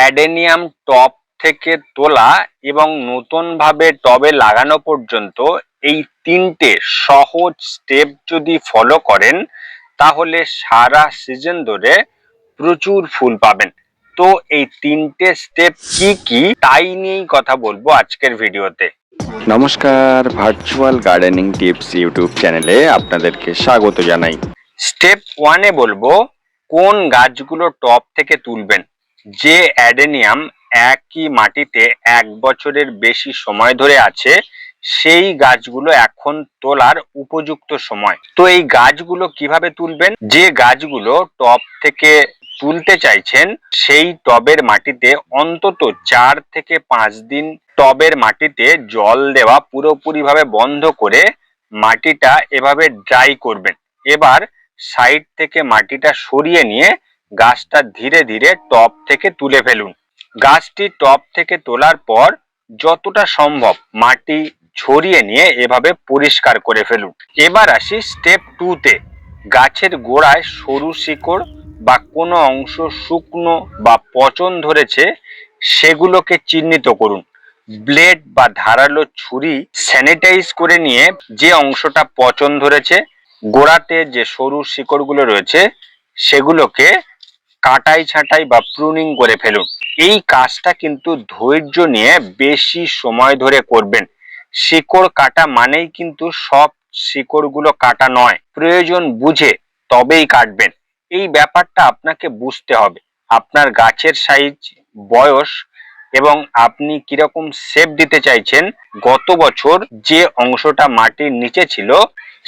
Adenium টব থেকে তোলা এবং নতুনভাবে টবে লাগানো পর্যন্ত এই তিনটে সহজ স্টেপ যদি ফলো করেন তাহলে সারা সিজন ধরে প্রচুর ফুল পাবেন। তো এই তিনটে স্টেপ কি কি তাই নিয়েই কথা বলবো আজকের ভিডিওতে। নমস্কার, ভার্চুয়াল গার্ডেনিং টিপস ইউটিউব চ্যানেলে আপনাদেরকে স্বাগত জানাই। স্টেপ ওয়ানে বলবো কোন গাছগুলো টব থেকে তুলবেন। যে অ্যাডেনিয়াম একই মাটিতে 1 বছরের বেশি সময় ধরে আছে সেই গাছগুলো এখন তোলার উপযুক্ত সময়। তো এই গাছগুলো কিভাবে তুলবেন? যে গাছগুলো টব থেকে তুলতে চাইছেন সেই টবের মাটিতে অন্তত 4 থেকে 5 দিন টবের মাটিতে জল দেওয়া পুরোপুরিভাবে বন্ধ করে মাটিটা এভাবে ড্রাই করবেন। এবার সাইড থেকে মাটিটা সরিয়ে নিয়ে গাছটা ধীরে ধীরে টব থেকে তুলে ফেলুন। গাছটি টব থেকে তোলার পর যতটা সম্ভব মাটি ছড়িয়ে নিয়ে এভাবে পরিষ্কার করে ফেলুন। এবার আসি স্টেপ 2-তে। গাছের গোড়ায় সরু শিকড় বা কোনো অংশ শুকনো বা পচন ধরেছে সেগুলোকে চিহ্নিত করুন। ব্লেড বা ধারালো ছুরি স্যানিটাইজ করে নিয়ে যে অংশটা পচন ধরেছে, গোড়াতে যে সরু শিকড়গুলো রয়েছে সেগুলোকে কাটাই ছাঁটাই বা প্রুনিং করে ফেলুন। এই কাজটা কিন্তু ধৈর্য নিয়ে বেশি সময় ধরে করবেন। শিকড় কাটা মানেই কিন্তু সব শিকড়গুলো কাটা নয়, প্রয়োজন বুঝে তবেই কাটবেন। এই ব্যাপারটা আপনাকে বুঝতে হবে। আপনার গাছের সাইজ, বয়স এবং আপনি কিরকম শেপ দিতে চাইছেন। গত বছর যে অংশটা মাটির নিচে ছিল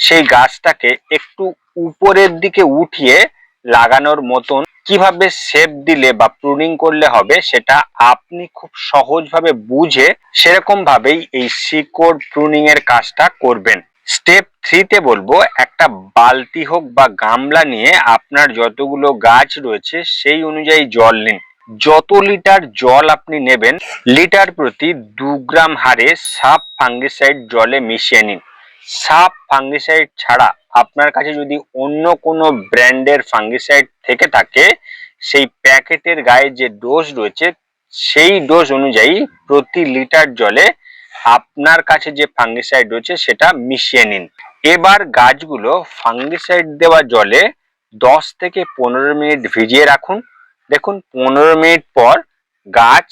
সেই গাছটাকে একটু উপরের দিকে উঠিয়ে লাগানোর মতন কিভাবে শেপ দিলে বা প্রুনিং করলে হবে সেটা আপনি খুব সহজভাবে বুঝে সেরকম ভাবেই এই শিকড় প্রুনিং এর কাজটা করবেন। স্টেপ 3-তে বলবো একটা বালতি হোক বা গামলা নিয়ে আপনার যতগুলো গাছ রয়েছে সেই অনুযায়ী জল নিন। যত লিটার জল আপনি নেবেন লিটার প্রতি 2 গ্রাম হারে সাব ফাঙ্গিসাইড জলে মিশিয়ে নিন। সাব ফাঙ্গিসাইড ছাড়া আপনার কাছে যদি অন্য কোনো ব্র্যান্ডের ফাঙ্গিসাইড থেকে থাকে সেই প্যাকেটের গায়ে যে ডোজ রয়েছে সেই ডোজ অনুযায়ী প্রতি লিটার জলে আপনার কাছে যে ফাঙ্গিসাইড রয়েছে সেটা মিশিয়ে নিন। এবার গাছগুলো ফাঙ্গিসাইড দেওয়া জলে 10 থেকে 15 মিনিট ভিজিয়ে রাখুন। দেখুন 15 মিনিট পর গাছ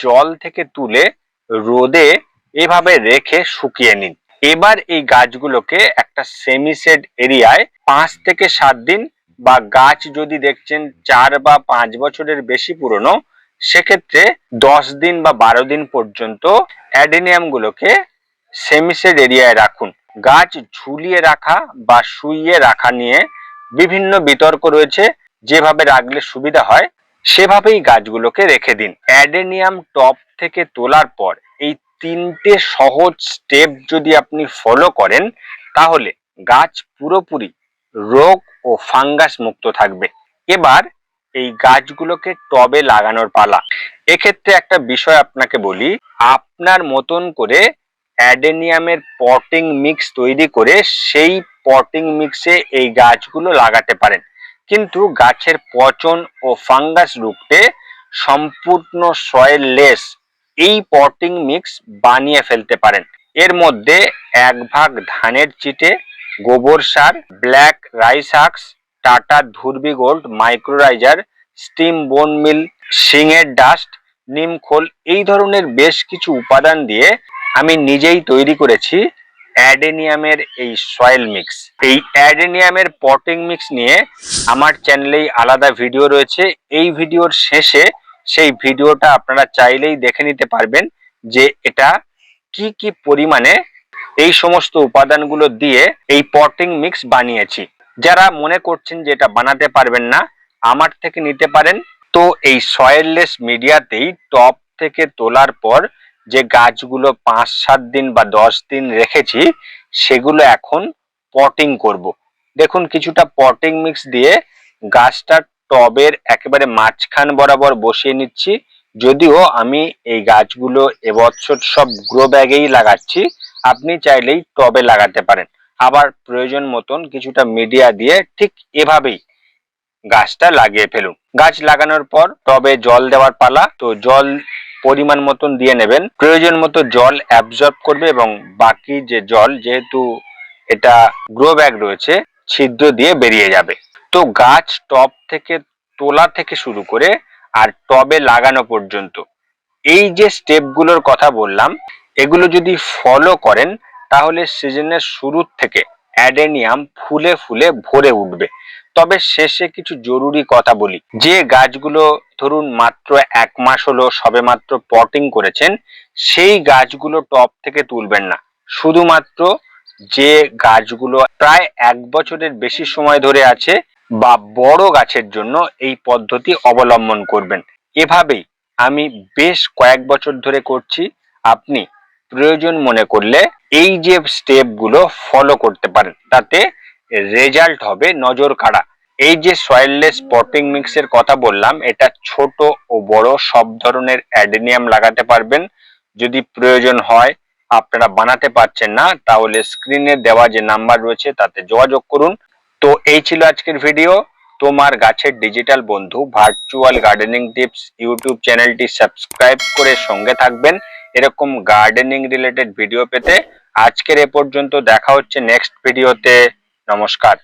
জল থেকে তুলে রোদে এভাবে রেখে শুকিয়ে নিন। এবার এই গাছগুলোকে একটা সেমিসেড এরিয়ায় 5 থেকে 7 দিন বা গাছ যদি দেখছেন 4 বা 5 বছরের বেশি পুরনো সেক্ষেত্রে 10 দিন বা 12 দিন পর্যন্ত অ্যাডেনিয়াম গুলোকে সেমিসেড এরিয়ায় রাখুন। গাছ ঝুলিয়ে রাখা বা শুইয়ে রাখা নিয়ে বিভিন্ন বিতর্ক রয়েছে। যেভাবে রাখলে সুবিধা হয় সেভাবেই গাছগুলোকে রেখে দিন। অ্যাডেনিয়াম টব থেকে তোলার পর এই 3টে সহজ স্টেপ যদি আপনি ফলো করেন তাহলে গাছ পুরোপুরি রোগ ও ফাঙ্গাস মুক্ত থাকবে। এবার এই গাছগুলোকে টবে লাগানোর পালা। এক্ষেত্রে একটা বিষয় আপনাকে বলি, আপনার মতন করে অ্যাডেনিয়ামের পটিং মিক্স তৈরি করে সেই পটিং মিক্সে এই গাছগুলো লাগাতে পারেন, কিন্তু গাছের পচন ও ফাঙ্গাস রুখতে সম্পূর্ণ সয়েল লেস এই পটিং মিক্স বানিয়ে ফেলতে পারেন। এর মধ্যে 1 ভাগ ধানের চিটে, গোবর সার, ব্ল্যাক রাইস হাক্স, টাটা ধুরবি গোল্ড মাইক্রোরাইজার, স্টিম বোন মিল, শিঙের ডাস্ট, নিমখোল এই ধরনের বেশ কিছু উপাদান দিয়ে আমি নিজেই তৈরি করেছি অ্যাডেনিয়ামের এই সয়েল মিক্স। এই অ্যাডেনিয়ামের পটিং মিক্স নিয়ে আমার চ্যানেলেই আলাদা ভিডিও রয়েছে। এই ভিডিওর শেষে সেই ভিডিওটা আপনারা চাইলেই দেখে নিতে পারবেন যে এটা কি কি পরিমাণে এই সমস্ত উপাদানগুলো দিয়ে এই পটিং মিক্স বানিয়েছি। যারা মনে করছেন যে এটা বানাতে পারবেন না আমার থেকে নিতে পারেন। তো এই সয়েললেস মিডিয়াতেই টব থেকে তোলার পর যে গাছগুলো 5-7 দিন বা 10 দিন রেখেছি সেগুলো এখন পটিং করব। দেখুন কিছুটা পটিং মিক্স দিয়ে গাছটা টবের একেবারে মাঝখান বরাবর বসিয়ে নিচ্ছি। যদিও আমি এই গাছগুলো এবছর সব গ্রো ব্যাগেই লাগাচ্ছি, আপনি চাইলেই টবে লাগাতে পারেন। আবার প্রয়োজন মতন কিছুটা মিডিয়া দিয়ে ঠিক এভাবেই গাছটা লাগিয়ে ফেলুন। গাছ লাগানোর পর টবে জল দেওয়ার পালা। তো জল পরিমাণ মতন দিয়ে নেবেন, প্রয়োজন মতো জল অ্যাবজর্ব করবে এবং বাকি যে জল, যেহেতু এটা গ্রো ব্যাগ রয়েছে, ছিদ্র দিয়ে বেরিয়ে যাবে। তো গাছ টব থেকে তোলা থেকে শুরু করে আর টবে লাগানো পর্যন্ত এই যে স্টেপগুলোর কথা বললাম, এগুলো যদি ফলো করেন তাহলে সিজনের শুরু থেকে অ্যাডেনিয়াম ফুলে ফুলে ভরে উঠবে। তবে শেষে কিছু জরুরি কথা বলি, যে গাছগুলো ধরুন মাত্র 1 মাস হলো সবেমাত্র পটিং করেছেন, সেই গাছগুলো টব থেকে তুলবেন না। শুধুমাত্র যে গাছগুলো প্রায় 1 বছরের বেশি সময় ধরে আছে বা বড় গাছের জন্য এই পদ্ধতি অবলম্বন করবেন। এভাবেই আমি বেশ কয়েক বছর ধরে করছি। আপনি প্রয়োজন মনে করলে এই যে স্টেপগুলো ফলো করতে পারেন, তাতে রেজাল্ট হবে নজর কাড়া। এই যে সয়েললেস পটিং মিক্সের কথা বললাম, এটা ছোট ও বড় সব ধরনের অ্যাডেনিয়াম লাগাতে পারবেন। যদি প্রয়োজন হয়, আপনারা বানাতে পারছেন না, তাহলে স্ক্রিনে দেওয়া যে নাম্বার রয়েছে তাতে যোগাযোগ করুন। তো এই ছিল আজকের ভিডিও। তোমার গাছের ডিজিটাল বন্ধু ভার্চুয়াল গার্ডেনিং টিপস ইউটিউব চ্যানেলটি সাবস্ক্রাইব করে সঙ্গে থাকবেন এরকম গার্ডেনিং রিলেটেড ভিডিও পেতে। আজকের এ পর্যন্ত, দেখা হচ্ছে নেক্সট ভিডিওতে। নমস্কার।